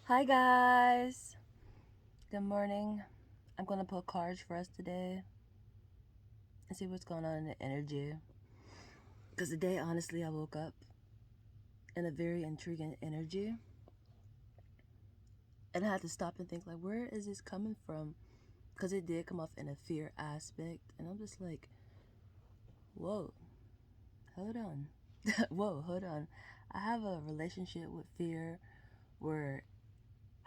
Hi guys! Good morning. I'm gonna pull cards for us today and see what's going on in the energy. Because today, honestly, I woke up in a very intriguing energy. And I had to stop and think, like, where is this coming from? Because it did come off in a fear aspect. And I'm just like, whoa, hold on. Whoa, hold on. I have a relationship with fear where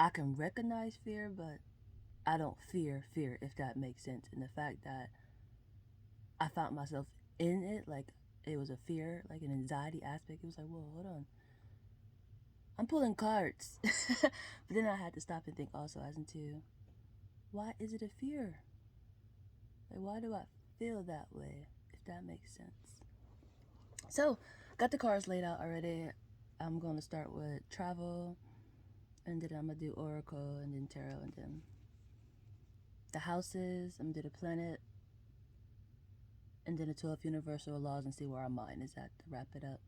I can recognize fear, but I don't fear fear, if that makes sense. And the fact that I found myself in it, like it was a fear, like an anxiety aspect. It was like, whoa, hold on. I'm pulling cards. But then I had to stop and think also as into, why is it a fear? Like, why do I feel that way, if that makes sense? So, got the cards laid out already. I'm going to start with travel, and then I'm going to do oracle, and then tarot, and then the houses. I'm going to do the planet, and then the 12 universal laws, and see where our mind is at to wrap it up.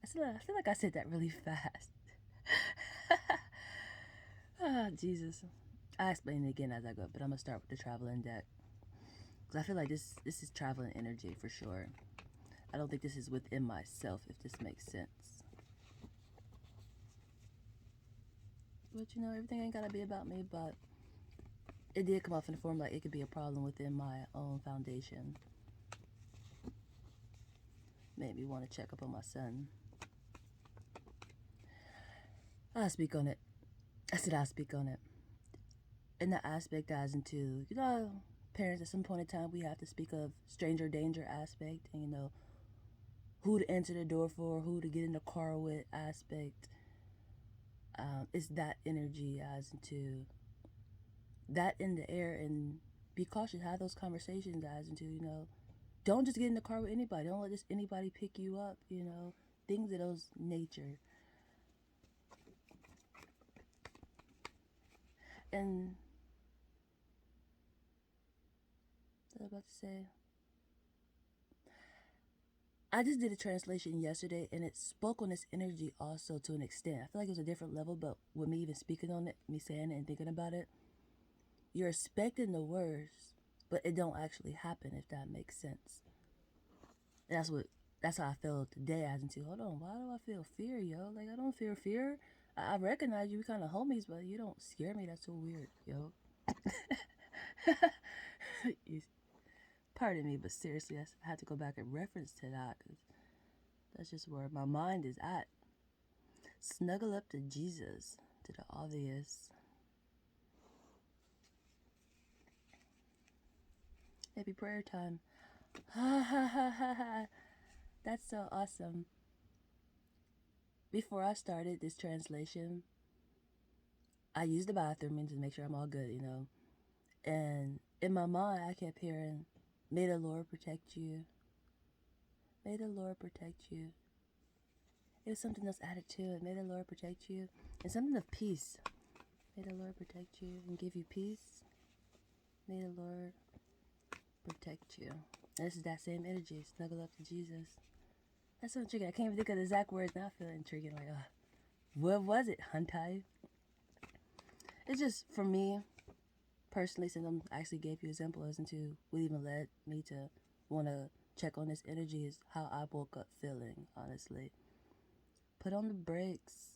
I feel like I said that really fast. Ah, Jesus. I explain it again as I go, but I'm gonna start with the traveling deck because I feel like this is traveling energy for sure. I don't think this is within myself, if this makes sense. But you know, everything ain't gotta be about me. But it did come off in the form like it could be a problem within my own foundation. Made me want to check up on my son. I'll speak on it. I said I'll speak on it. In the aspect as into, parents at some point in time we have to speak of stranger danger aspect, and who to enter the door for, who to get in the car with aspect. It's that energy as into that in the air, and be cautious. Have those conversations as into, don't just get in the car with anybody. Don't let just anybody pick you up, things of those nature. And what I was about to say, I just did a translation yesterday and it spoke on this energy also to an extent. I feel like it was a different level, but with me even speaking on it, me saying it and thinking about it, you're expecting the worst, but it don't actually happen, if that makes sense. And that's how I feel today as into, hold on, why do I feel fear, yo? Like, I don't feel fear. I recognize you, we kind of homies, but you don't scare me. That's so weird, yo. Pardon me, but seriously, I had to go back and reference to that because that's just where my mind is at. Snuggle up to Jesus, to the obvious. Maybe prayer time. Ha ha ha ha ha. That's so awesome. Before I started this translation, I used the bathroom to make sure I'm all good. And in my mind, I kept hearing, may the Lord protect you. May the Lord protect you. It was something else added to it. May the Lord protect you. And something of peace. May the Lord protect you and give you peace. May the Lord protect you. And this is that same energy. Snuggle up to Jesus. That's so intriguing. I can't even think of the exact words. Now I feel intriguing. Like, what was it, Huntai? It's just, for me, personally, since I actually gave you examples into what even led me to want to check on this energy, is how I woke up feeling, honestly. Put on the brakes.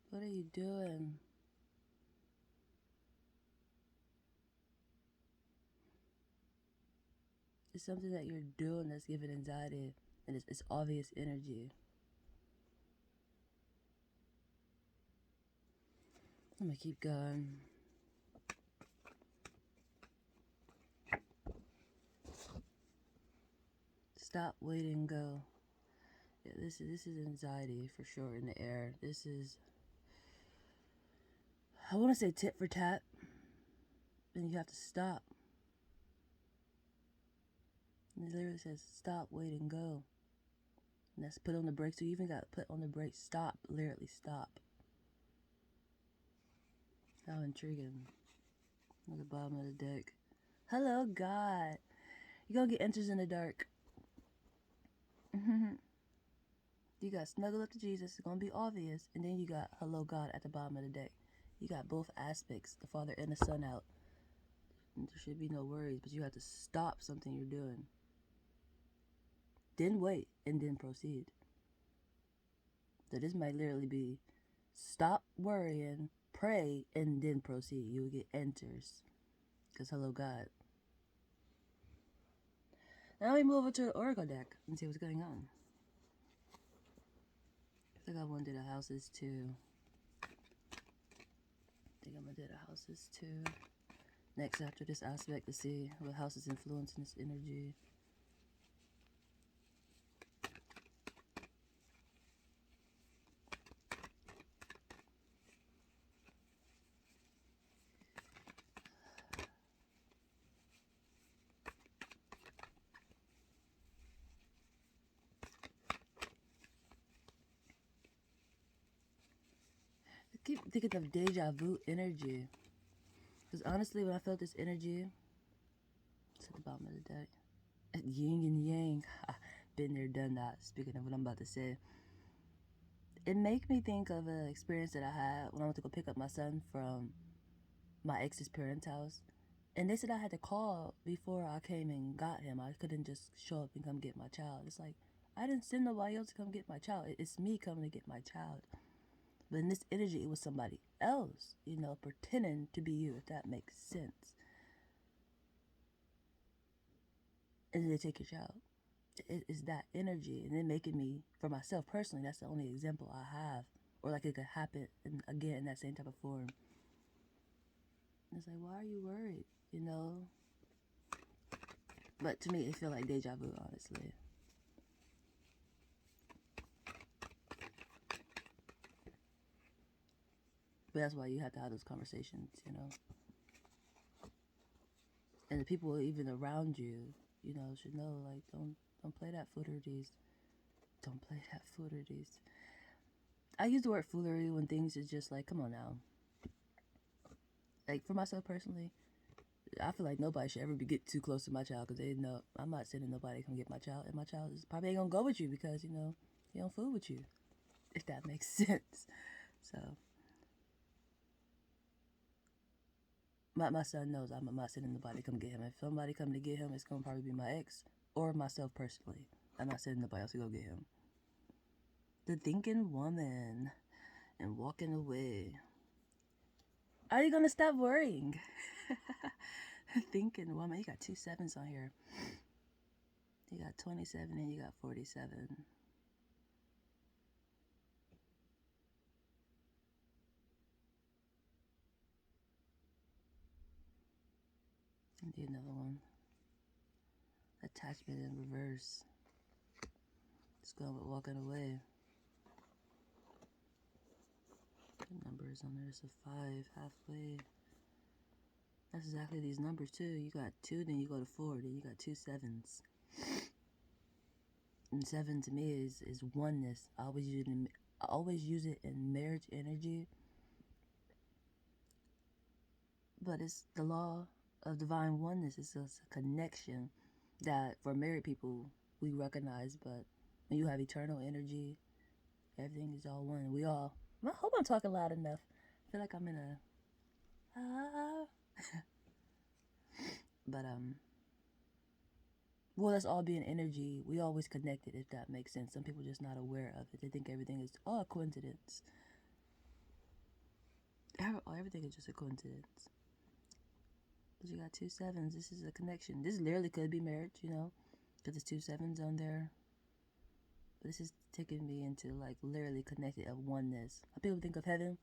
What are you doing? It's something that you're doing that's giving anxiety, and it's obvious energy. I'm gonna keep going. Stop, wait, and go. Yeah, this is anxiety for sure in the air. This is, I want to say tit for tat, and you have to stop. And it literally says stop, wait, and go. And that's put on the brakes. So you even got to put on the brakes. Stop, literally stop. How intriguing. At the bottom of the deck. Hello, God. You gonna get enters in the dark. You got snuggle up to Jesus, it's going to be obvious. And then you got hello God at the bottom of the deck. You got both aspects, the Father and the Son out. And there should be no worries, but you have to stop something you're doing. Then wait, and then proceed. So this might literally be stop worrying, pray, and then proceed. You will get enters. Because hello God. Now we move over to the Oracle deck and see what's going on. I think I want to do the houses too. I think I'm going to do the houses too. Next after this aspect to see what house is influencing this energy. I keep thinking of deja vu energy. Because honestly, when I felt this energy, it's at the bottom of the deck. Yin and yang. Been there, done that. Speaking of what I'm about to say. It made me think of an experience that I had when I went to go pick up my son from my ex's parents' house. And they said I had to call before I came and got him. I couldn't just show up and come get my child. It's like, I didn't send nobody else to come get my child. It's me coming to get my child. But in this energy, it was somebody else, you know, pretending to be you, if that makes sense. And then they take your child. It's that energy. And then making me, for myself personally, that's the only example I have. Or like it could happen, again, in that same type of form. And it's like, why are you worried, you know? But to me, it feels like deja vu, honestly. But that's why you have to have those conversations, you know? And the people even around you, you know, should know, like, don't play that fooleries. Don't play that fooleries. I use the word foolery when things is just like, come on now. Like, for myself personally, I feel like nobody should ever get too close to my child because they know I'm not sending nobody to come get my child. And my child is probably ain't going to go with you because, you know, he don't fool with you. If that makes sense. So, my son knows I'm not sending nobody to come get him. If somebody come to get him, it's going to probably be my ex or myself personally. I'm not sending nobody else to go get him. The thinking woman and walking away. Are you going to stop worrying? Thinking woman. You got 2 sevens on here. You got 27 and you got 47. And do another one. Attachment in reverse. Let's go with walking away. The number is on there. It's a 5 halfway. That's exactly these numbers too. You got 2, then you go to 4, then you got 2 sevens. And 7 to me is oneness. I always use it in marriage energy. But it's the law of divine oneness. It's just a connection that for married people we recognize. But when you have eternal energy, everything is all one. We all. I hope I'm talking loud enough. I feel like I'm in a. But well, let's all be an energy. We always connected, if that makes sense. Some people just not aware of it. They think everything is all a coincidence. Everything is just a coincidence. But you got 2 sevens. This is a connection. This literally could be marriage, you know, because there's 2 sevens on there. But this is taking me into like literally connected of oneness. How people think of heaven.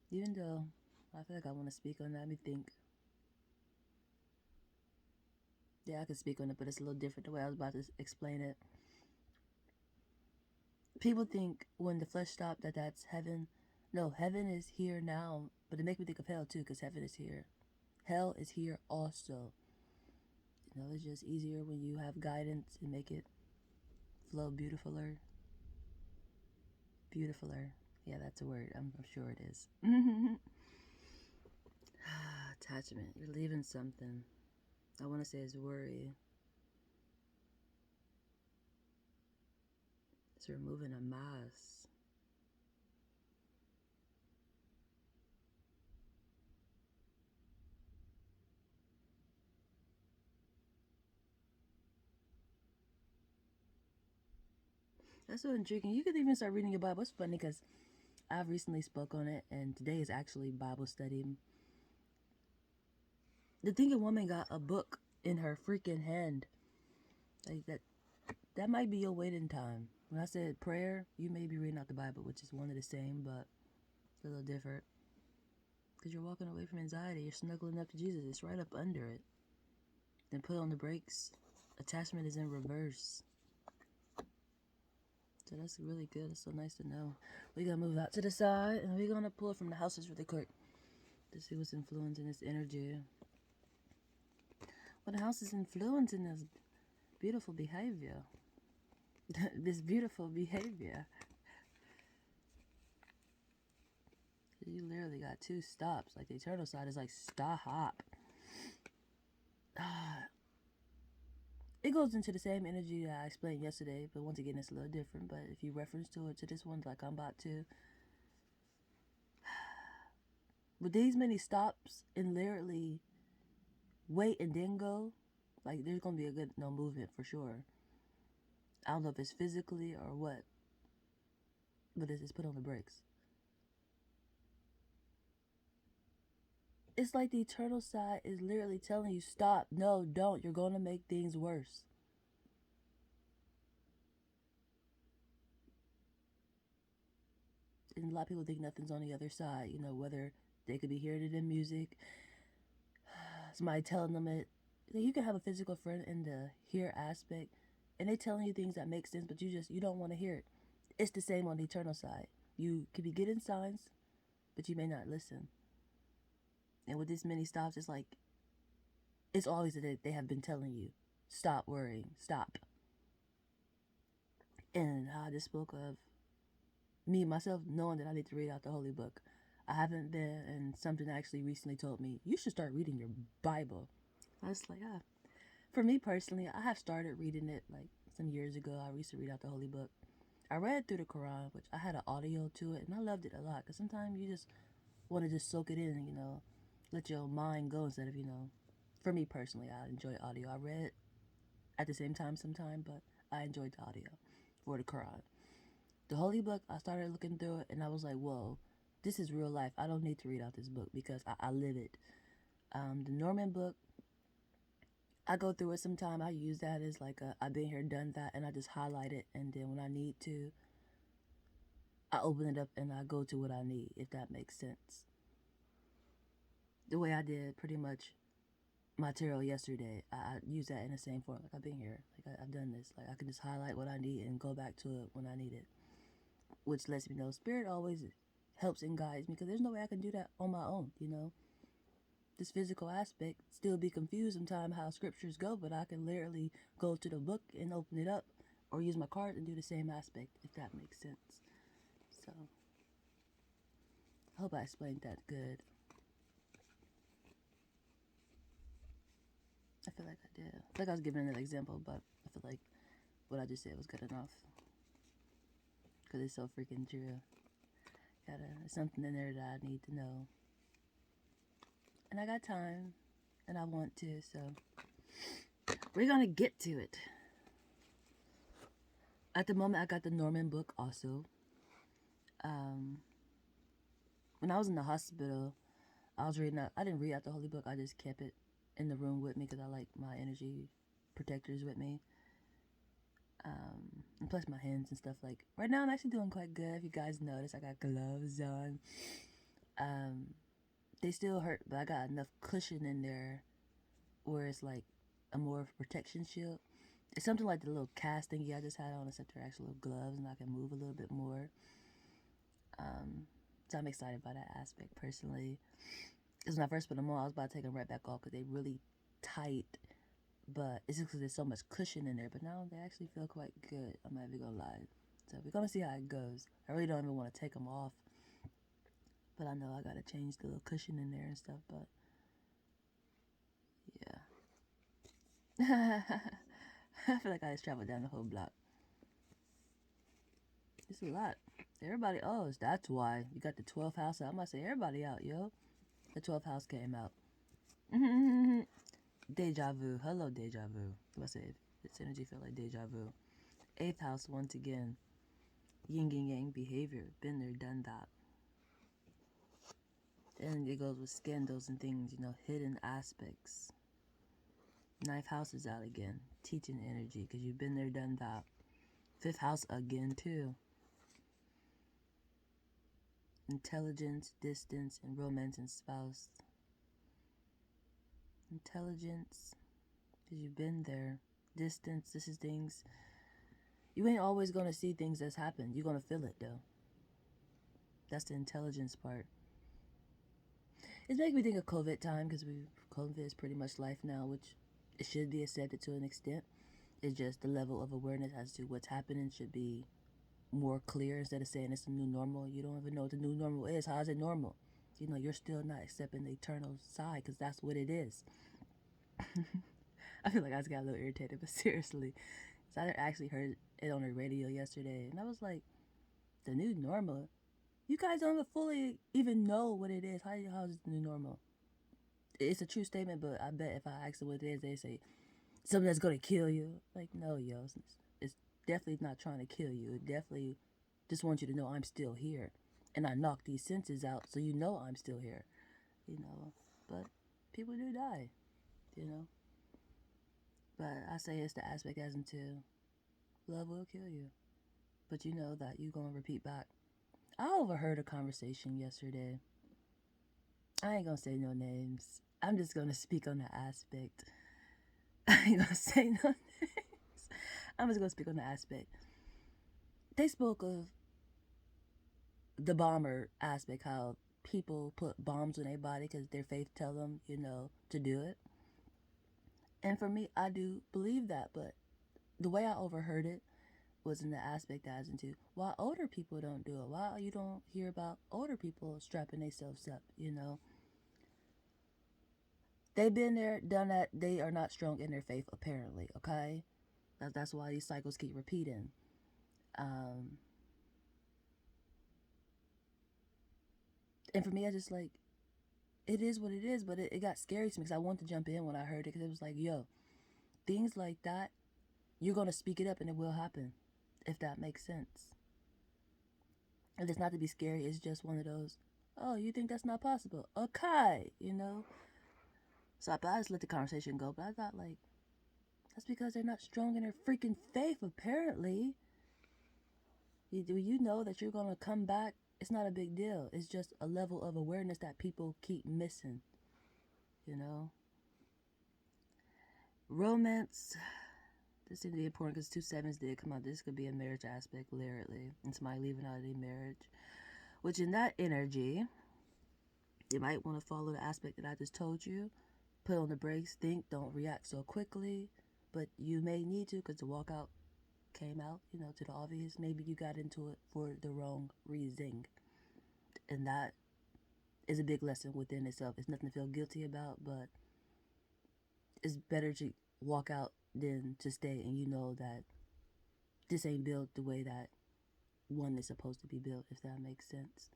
Even though I feel like I want to speak on that. Let me think. Yeah, I can speak on it, but it's a little different the way I was about to explain it. People think when the flesh stopped that that's heaven. No, heaven is here now, but it makes me think of hell too, because heaven is here. Hell is here also. You know, it's just easier when you have guidance and make it flow beautifuler. Beautifuler. Yeah, that's a word. I'm sure it is. Attachment. You're leaving something. I want to say it's worry. It's removing a mask. That's so intriguing. You could even start reading your Bible. It's funny because I've recently spoke on it, and today is actually Bible study. The thinking woman got a book in her freaking hand. Like that might be your waiting time. When I said prayer, you may be reading out the Bible, which is one of the same, but it's a little different. Because you're walking away from anxiety. You're snuggling up to Jesus. It's right up under it. Then put on the brakes. Attachment is in reverse. So that's really good. It's so nice to know. We're going to move out to the side, and we're going to pull from the houses really quick to see what's influencing this energy. What house is influencing this beautiful behavior? This beautiful behavior. You literally got two stops. Like the eternal side is like stop. It goes into the same energy that I explained yesterday, but once again, it's a little different. But if you reference to it to this one, like I'm about to, with these many stops and literally wait and then go, like there's gonna be a good movement for sure. I don't know if it's physically or what, but it's put on the brakes. It's like the eternal side is literally telling you, stop, no, don't, you're going to make things worse. And a lot of people think nothing's on the other side, you know, whether they could be hearing it in music, somebody telling them it. You can have a physical friend in the hear aspect, and they telling you things that make sense, but you don't want to hear it. It's the same on the eternal side. You could be getting signs, but you may not listen. And with this many stops, it's like, it's always that they have been telling you, stop worrying, stop. And I just spoke of me, myself, knowing that I need to read out the Holy Book. I haven't been, and something actually recently told me, you should start reading your Bible. I was like, For me personally, I have started reading it like some years ago. I used to read out the Holy Book. I read through the Quran, which I had an audio to it, and I loved it a lot. Because sometimes you just want to just soak it in, you know, let your mind go instead of, you know, for me personally, I enjoy audio. I read at the same time sometimes, but I enjoyed the audio for the Quran. The Holy Book, I started looking through it, and I was like, whoa, this is real life. I don't need to read out this book because I live it. The Norman book, I go through it sometime. I use that as like I've been here, done that, and I just highlight it. And then when I need to, I open it up and I go to what I need, if that makes sense. The way I did pretty much my tarot yesterday, I use that in the same form. Like I've been here, like I've done this. Like I can just highlight what I need and go back to it when I need it, which lets me know Spirit always helps and guides me because there's no way I can do that on my own, you know. This physical aspect still be confused sometimes how scriptures go, but I can literally go to the book and open it up or use my card and do the same aspect, if that makes sense. So I hope I explained that good. I feel like I did. I feel like I was giving an example, but I feel like what I just said was good enough because it's so freaking true. There's something in there that I need to know, and I got time, and I want to, so we're gonna get to it. At the moment, I got the Norman book also. When I was in the hospital, I was reading out, I didn't read out the Holy Book, I just kept it in the room with me because I like my energy protectors with me. And plus my hands and stuff. Like right now I'm actually doing quite good. If you guys notice, I got gloves on. They still hurt, but I got enough cushion in there where it's like a more protection shield. It's something like the little cast thingy I just had on, except they're actual gloves and I can move a little bit more. So I'm excited by that aspect personally. Because when I first put them on, I was about to take them right back off because they're really tight. But it's just because there's so much cushion in there. But now they actually feel quite good. I'm not even going to lie. So we're going to see how it goes. I really don't even want to take them off. But I know I got to change the little cushion in there and stuff. But yeah. I feel like I just traveled down the whole block. It's a lot. Everybody, oh, that's why. You got the 12th house out. I'm going to say everybody out, yo. The 12th house came out. Deja vu. Hello, deja vu. What I say? This energy felt like deja vu. 8th house, once again. Yin and yang behavior. Been there, done that. And it goes with scandals and things, you know, hidden aspects. 9th house is out again. Teaching energy, because you've been there, done that. 5th house again, too. Intelligence, distance, and romance and spouse. Intelligence, because you've been there. Distance, this is things. You ain't always going to see things that's happened. You're going to feel it, though. That's the intelligence part. It's making me think of COVID time, because COVID is pretty much life now, which it should be accepted to an extent. It's just the level of awareness as to what's happening should be more clear instead of saying it's the new normal. You don't even know what the new normal is. How is it normal? You know, you're still not accepting the eternal side because that's what it is. I feel like I just got a little irritated, but seriously. So I actually heard it on the radio yesterday, and I was like, the new normal? You guys don't even fully even know what it is. How is it the new normal? It's a true statement, but I bet if I ask them what it is, they say, something that's going to kill you. Like, no, yo, it's definitely not trying to kill you. It definitely just wants you to know I'm still here. And I knock these senses out so you know I'm still here. You know, but people do die, you know. But I say it's the aspect as into love will kill you. But you know that you're going to repeat back. I overheard a conversation yesterday. I ain't going to say no names. I'm just going to speak on the aspect. I ain't going to say no names. I'm just going to speak on the aspect. They spoke of the bomber aspect, how people put bombs on their body because their faith tell them, you know, to do it. And for me, I do believe that, but the way I overheard it was in the aspect as into why older people don't do it. Why you don't hear about older people strapping themselves up, you know. They've been there, done that. They are not strong in their faith, apparently, okay? That's why these cycles keep repeating. And for me, I just like, it is what it is, but it got scary to me because I wanted to jump in when I heard it because it was like, yo, things like that, you're going to speak it up and it will happen, if that makes sense. And it's not to be scary, it's just one of those, oh, you think that's not possible? Okay, you know? So I just let the conversation go, but I thought, like, that's because they're not strong in their freaking faith, apparently. You know that you're going to come back. It's not a big deal. It's just a level of awareness that people keep missing, you know? Romance, this seems to be important because 2 sevens did come out. This could be a marriage aspect, literally. And somebody leaving out of their marriage. Which in that energy, you might want to follow the aspect that I just told you. Put on the brakes, think, don't react so quickly. But you may need to because the walkout came out, you know, to the obvious. Maybe you got into it for the wrong reason. And that is a big lesson within itself. It's nothing to feel guilty about, but it's better to walk out than to stay and you know that this ain't built the way that one is supposed to be built, if that makes sense.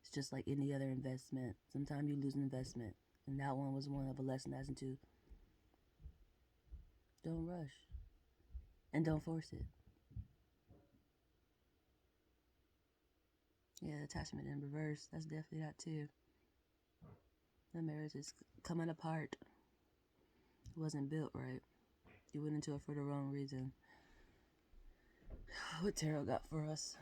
It's just like any other investment. Sometimes you lose an investment. And that one was one of a lesson as into don't rush. And don't force it. Yeah, attachment in reverse. That's definitely that too. The marriage is coming apart. It wasn't built right. You went into it for the wrong reason. What tarot got for us?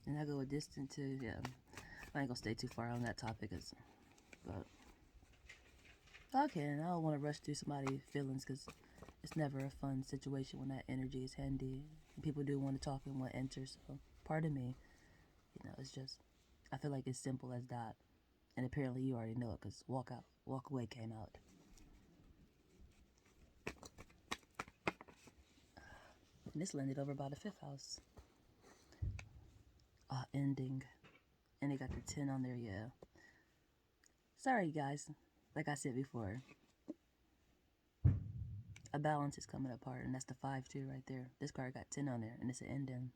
And I go with distant too. Yeah, I ain't gonna stay too far on that topic, but okay. I don't want to rush through somebody's feelings because it's never a fun situation when that energy is handy. And people do want to talk and want to enter. So, pardon me. You know, it's just I feel like it's simple as that. And apparently you already know it because walk away came out. And this landed over by the 5th house. Ending. And they got the 10 on there, yeah. Sorry, guys. Like I said before. A balance is coming apart, and that's the 5 too right there. This card got 10 on there, and it's an ending.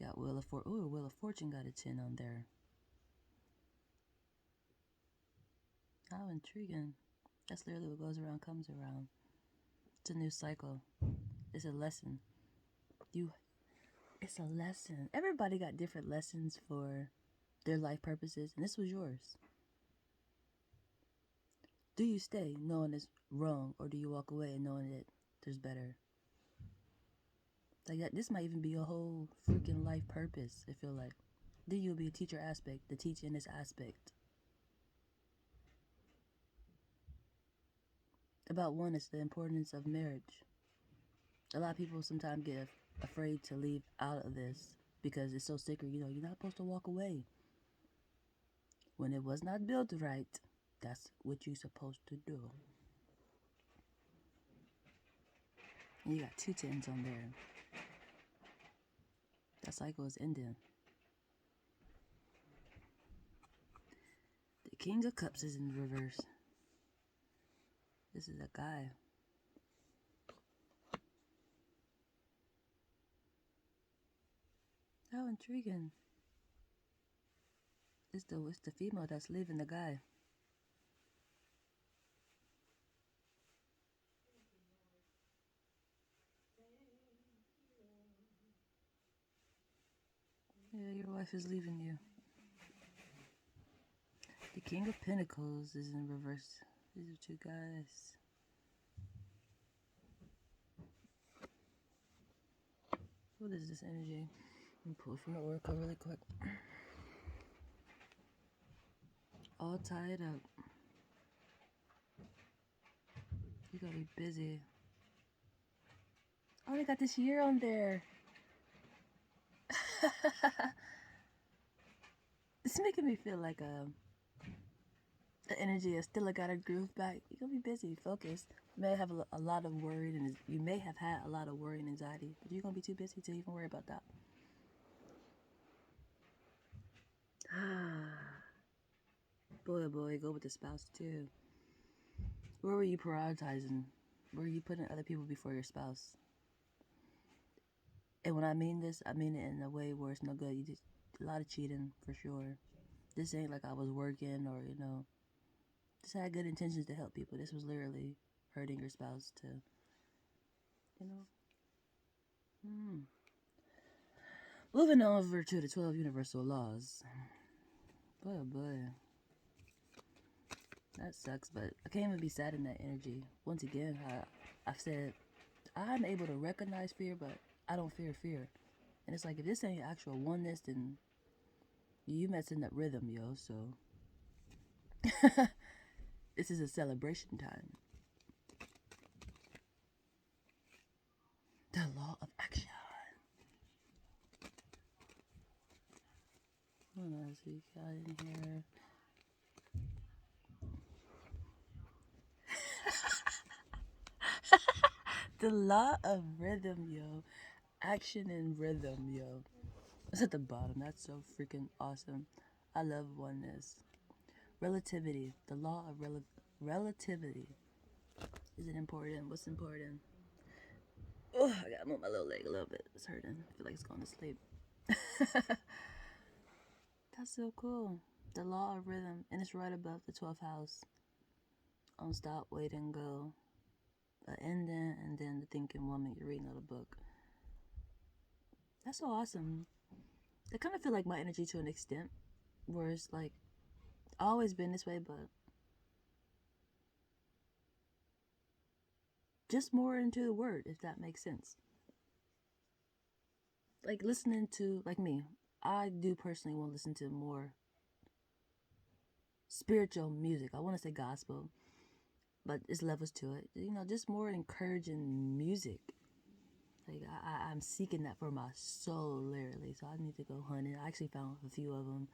Got Wheel of Fortune. Ooh, Wheel of Fortune got a 10 on there. How intriguing. That's literally what goes around comes around. It's a new cycle. It's a lesson. It's a lesson. Everybody got different lessons for their life purposes, and this was yours. Do you stay knowing it's wrong, or do you walk away and knowing that there's better? Like that, this might even be a whole freaking life purpose. I feel like then you'll be a teacher aspect, the teach in this aspect. About one, it's the importance of marriage. A lot of people sometimes get afraid to leave out of this because it's so sacred. You know, you're not supposed to walk away. When it was not built right, that's what you're supposed to do. And you got 2 10s on there. That cycle is ending. The King of Cups is in reverse. This is a guy. How intriguing. It's the female that's leaving the guy. Yeah, your wife is leaving you. The King of Pentacles is in reverse. These are 2 guys. What is this energy? Let me pull from the oracle really quick. All tied up. You gotta be busy. Oh, they got this year on there. It's making me feel like the energy is still got a groove back. You're gonna be busy, focused. You may have a lot of worry, and you may have had a lot of worry and anxiety, but you're gonna be too busy to even worry about that. Boy, oh boy, go with the spouse too. Where were you prioritizing? Were you putting other people before your spouse? And when I mean this, I mean it in a way where it's no good. You did a lot of cheating for sure. This ain't like I was working or, you know, just had good intentions to help people. This was literally hurting your spouse to, you know. Moving over to the 12 universal laws. Boy, oh boy. That sucks, but I can't even be sad in that energy. Once again, I've said I'm able to recognize fear, but I don't fear fear. And it's like, if this ain't actual oneness, then you messing up rhythm, yo, so. This is a celebration time. The law of action. What else we got in here? The law of rhythm, yo. Action and rhythm, yo. It's at the bottom. That's so freaking awesome. I love oneness. Relativity. The law of relativity. Is it important? What's important? Oh, I gotta move my little leg a little bit. It's hurting. I feel like it's going to sleep. That's so cool. The law of rhythm. And it's right above the 12th house. On stop, wait, and go. An ending, and then the thinking woman. You're reading the book. That's so awesome. I kind of feel like my energy to an extent. Where it's like, I've always been this way, but just more into the word, if that makes sense. Like listening to, like me, I do personally want to listen to more spiritual music. I want to say gospel, but there's levels to it. You know, just more encouraging music. Like I'm seeking that for my soul, literally. So I need to go hunting. I actually found a few of them,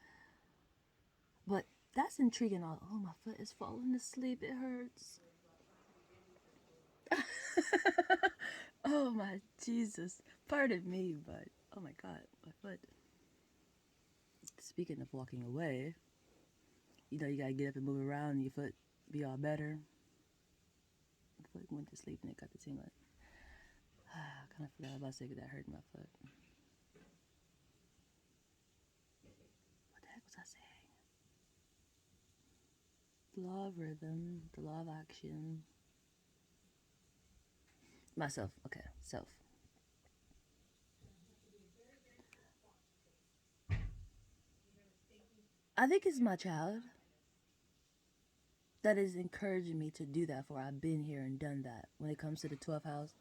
but that's intriguing. Oh, my foot is falling asleep. It hurts. Oh my Jesus. Pardon me, but oh my God, my foot. Speaking of walking away, you know, you gotta get up and move around and your foot be all better. foot went to sleep and it got the tingling. I kind of forgot about to say that hurt my foot. What the heck was I saying? The law of rhythm, the law of action. Myself, okay, self. I think it's my child that is encouraging me to do that, for I've been here and done that. When it comes to the 12th house,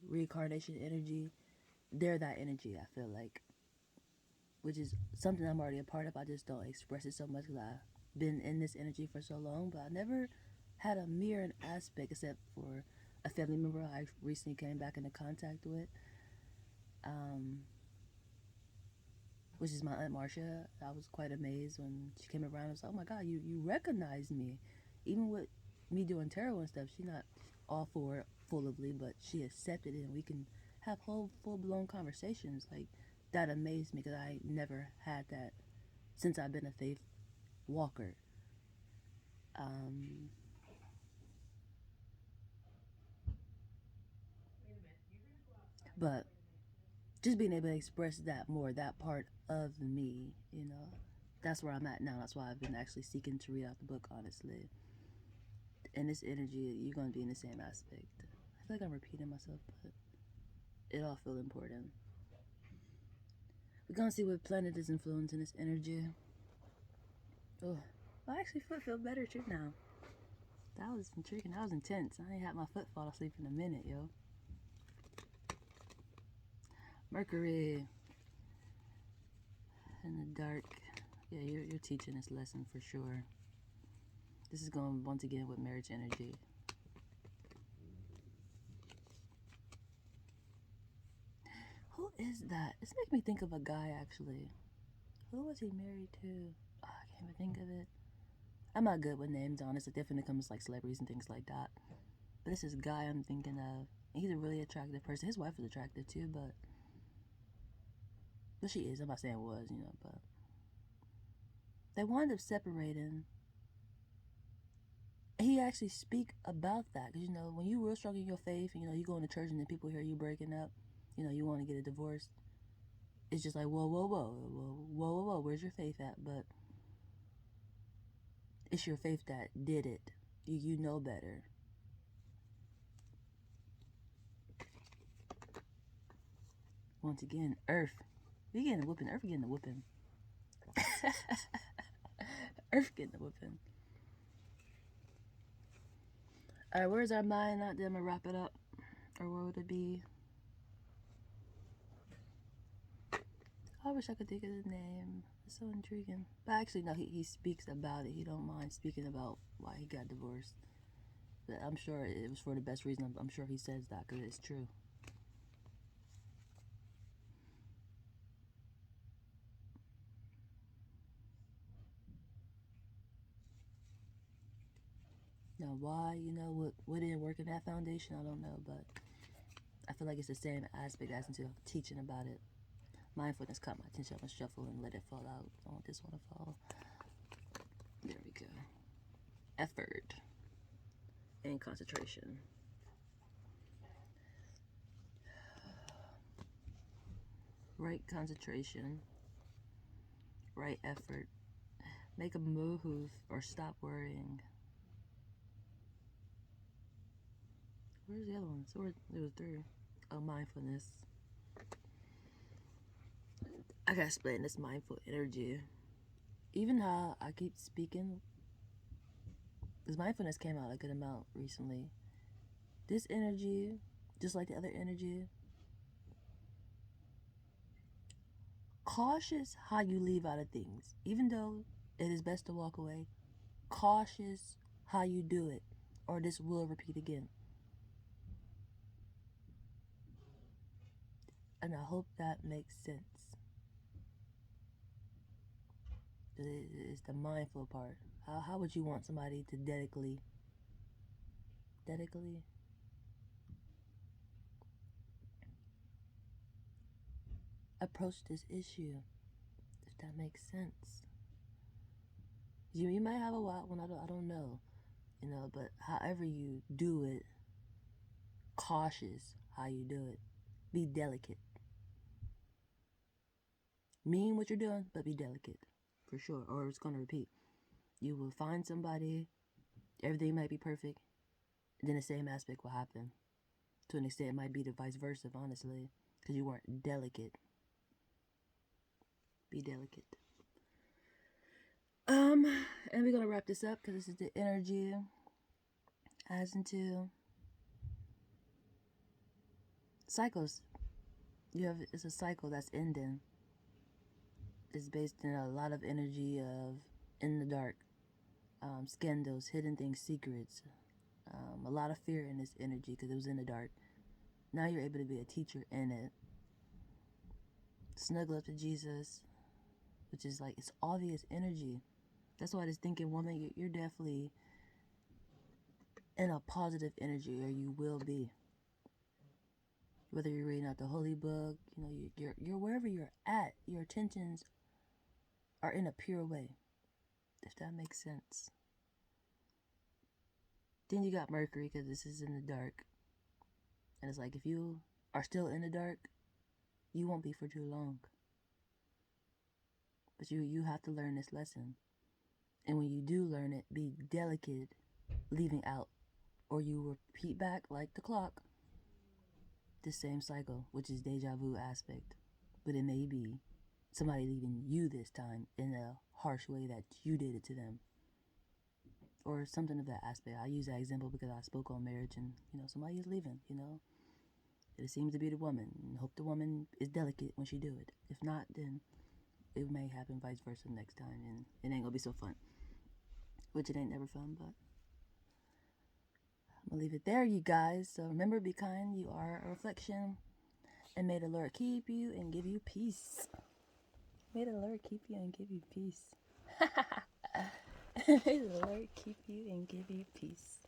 reincarnation energy, they're that energy, I feel like. Which is something I'm already a part of. I just don't express it so much because I've been in this energy for so long. But I never had a mirroring aspect except for a family member I recently came back into contact with, which is my Aunt Marcia. I was quite amazed when she came around. I was like, oh my God, you recognize me. Even with me doing tarot and stuff, she's not all for it fully, but she accepted it and we can have whole full-blown conversations. Like, that amazed me because I never had that since I've been a faith walker. But just being able to express that more, that part of me, that's where I'm at now. That's why I've been actually seeking to read out the book, honestly. In this energy, you're going to be in the same aspect. I feel like I'm repeating myself, but it all feels important. We're going to see what planet is influencing this energy. Oh, I actually feel better too now. That was intriguing. That was intense. I ain't had my foot fall asleep in a minute, yo. Mercury in the dark. Yeah, you're teaching this lesson for sure. This is going once again with marriage energy. Who is that? It's making me think of a guy, actually. Who was he married to? Oh, I can't even think of it. I'm not good with names, honestly. It definitely comes like celebrities and things like that. But this is a guy I'm thinking of. He's a really attractive person. His wife is attractive too, but she is. I'm not saying was, but they wound up separating. He actually speak about that because when you real strong in your faith, and you go into church and then people hear you breaking up, you want to get a divorce. It's just like whoa, where's your faith at? But it's your faith that did it. You know better. Once again, Earth. We getting the whooping. Earth getting the whooping. Earth getting the whooping. Alright, where's our mind at? Then I'm gonna wrap it up. Or where would it be? I wish I could think of his name. It's so intriguing. But actually, no, he speaks about it. He don't mind speaking about why he got divorced. But I'm sure it was for the best reason. I'm sure he says that because it's true. Now, why, what didn't work in that foundation, I don't know. But I feel like it's the same aspect as until teaching about it. Mindfulness caught my attention. I'm going to shuffle and let it fall out. I don't want this one to fall. There we go. Effort and concentration. Right concentration. Right effort. Make a move or stop worrying. Where's the other one? So there was 3. Oh, mindfulness. I gotta explain this mindful energy. Even how I keep speaking, because mindfulness came out a good amount recently. This energy, just like the other energy, cautious how you leave out of things. Even though it is best to walk away, cautious how you do it, or this will repeat again. And I hope that makes sense. It's the mindful part. How would you want somebody to dedically approach this issue, if that makes sense? You might have a wild one, I don't know, but however you do it, cautious how you do it. Be delicate. Mean what you're doing, but be delicate. For sure. Or it's going to repeat. You will find somebody, everything might be perfect, and then the same aspect will happen. To an extent, it might be the vice versa, honestly, because you weren't delicate. Be delicate. And we're going to wrap this up because this is the energy as into cycles. It's a cycle that's ending. It's based in a lot of energy of in the dark, scandals, hidden things, secrets, a lot of fear in this energy because it was in the dark. Now you're able to be a teacher in it. Snuggle up to Jesus, which is like, it's obvious energy. That's why I was thinking, woman, you're definitely in a positive energy, or you will be. Whether you're reading out the holy book, you're wherever you're at, your intentions are in a pure way, if that makes sense. Then you got Mercury, because this is in the dark. And it's like, if you are still in the dark, you won't be for too long. But you have to learn this lesson. And when you do learn it, be delicate, leaving out. Or you repeat back like the clock, the same cycle, which is deja vu aspect. But it may be somebody leaving you this time in a harsh way that you did it to them. Or something of that aspect. I use that example because I spoke on marriage and, somebody is leaving, It seems to be the woman. And hope the woman is delicate when she do it. If not, then it may happen vice versa next time, and it ain't gonna be so fun. Which it ain't never fun, but I'm gonna leave it there, you guys. So remember, be kind. You are a reflection. And may the Lord keep you and give you peace. May the Lord keep you and give you peace. May the Lord keep you and give you peace.